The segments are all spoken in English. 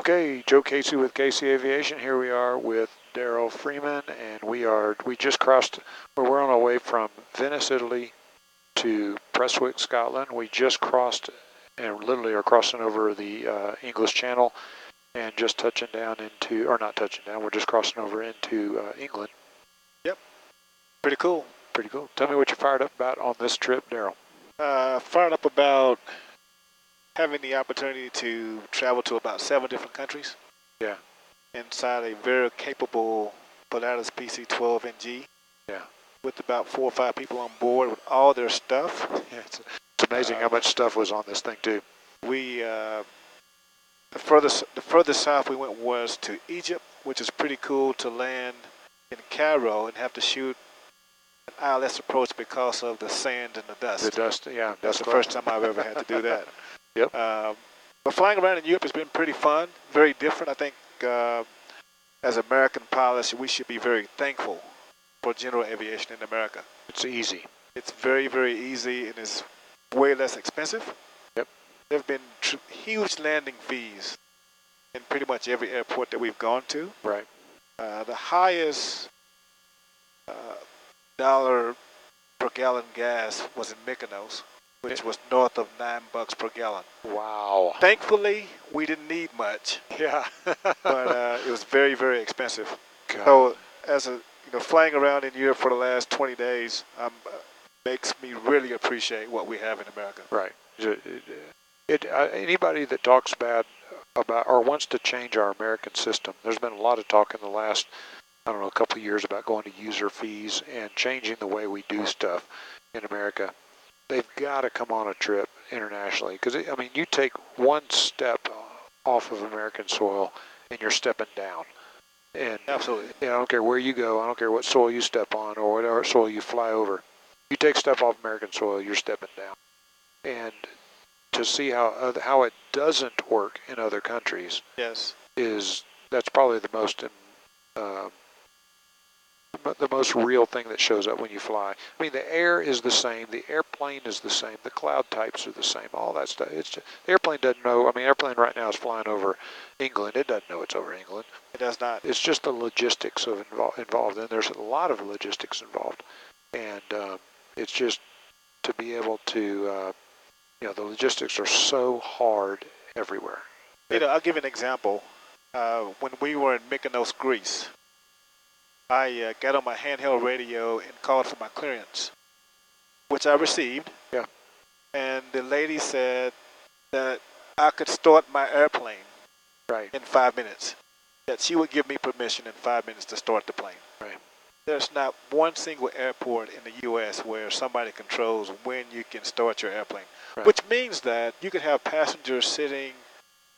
Okay, Joe Casey with Casey Aviation. Here we are with Daryl Freeman, and we just crossed. We're on our way from Venice, Italy, to Prestwick, Scotland. We just crossed, and literally are crossing over the English Channel, and just touching down into, or not touching down. We're just crossing over into England. Yep, pretty cool. Pretty cool. Tell me what you're fired up about on this trip, Daryl. Fired up about having the opportunity to travel to about 7 different countries. Yeah. Inside a very capable Pilatus PC12 NG. Yeah. With about 4 or 5 people on board with all their stuff. Yeah, it's amazing how much stuff was on this thing too. We the furthest south we went was to Egypt, which is pretty cool to land in Cairo and have to shoot an ILS approach because of the sand and the dust. The dust, yeah. That's the first time I've ever had to do that. Yep. But flying around in Europe has been pretty fun, very different. I think as American pilots, we should be very thankful for general aviation in America. It's easy. It's very, very easy, and it's way less expensive. Yep. There have been huge landing fees in pretty much every airport that we've gone to. Right. The highest dollar per gallon gas was in Mykonos, which was north of $9 per gallon. Wow. Thankfully, we didn't need much. Yeah. But it was very, very expensive. God. So as a flying around in Europe for the last 20 days makes me really appreciate what we have in America. Right. Anybody that talks bad about or wants to change our American system, there's been a lot of talk in the last, I don't know, a couple of years about going to user fees and changing the way we do stuff in America. They've got to come on a trip internationally because, I mean, you take one step off of American soil and you're stepping down. And absolutely. I don't care where you go. I don't care what soil you step on or whatever soil you fly over. You take step off American soil, you're stepping down. And to see how it doesn't work in other countries, yes, that's probably the most real thing that shows up when you fly. I mean, the air is the same, the airplane is the same, the cloud types are the same, all that stuff. It's just, the airplane doesn't know. I mean, airplane right now is flying over England. It doesn't know it's over England. It does not. It's just the logistics involved, and there's a lot of logistics involved. And it's just to be able to, the logistics are so hard everywhere. I'll give you an example. When we were in Mykonos, Greece, I got on my handheld radio and called for my clearance, which I received. Yeah. And the lady said that I could start my airplane in 5 minutes, that she would give me permission in 5 minutes to start the plane. Right. There's not one single airport in the U.S. where somebody controls when you can start your airplane, right. Which means that you could have passengers sitting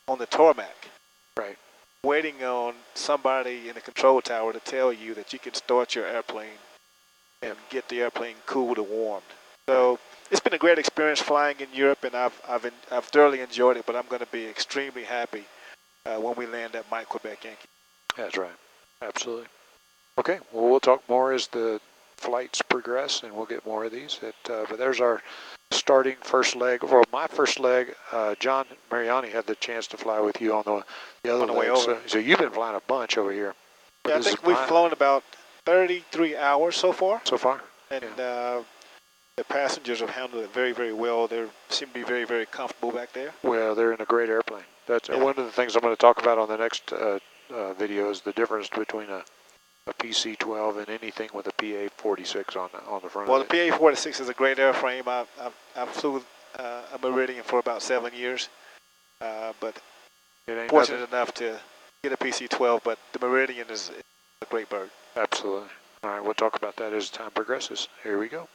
on the tarmac. Right. Waiting on somebody in the control tower to tell you that you can start your airplane and get the airplane cooled and warmed. So it's been a great experience flying in Europe, and I've thoroughly enjoyed it. But I'm going to be extremely happy when we land at Mike Quebec Yankee. That's right, absolutely. Okay, well, we'll talk more as the flights progress, and we'll get more of these. But there's our starting first leg. Well, my first leg, John Mariani had the chance to fly with you on the other way over. So you've been flying a bunch over here. Yeah, I think we've flown about 33 hours so far. So far? And the passengers have handled it very, very well. They seem to be very, very comfortable back there. Well, they're in a great airplane. That's one of the things I'm going to talk about on the next video is the difference between a PC12 and anything with a PA46 on the front. Well, the PA46 is a great airframe. I flew a Meridian for about 7 years, but fortunate enough to get a PC12. But the Meridian is a great bird. Absolutely. All right, we'll talk about that as time progresses. Here we go.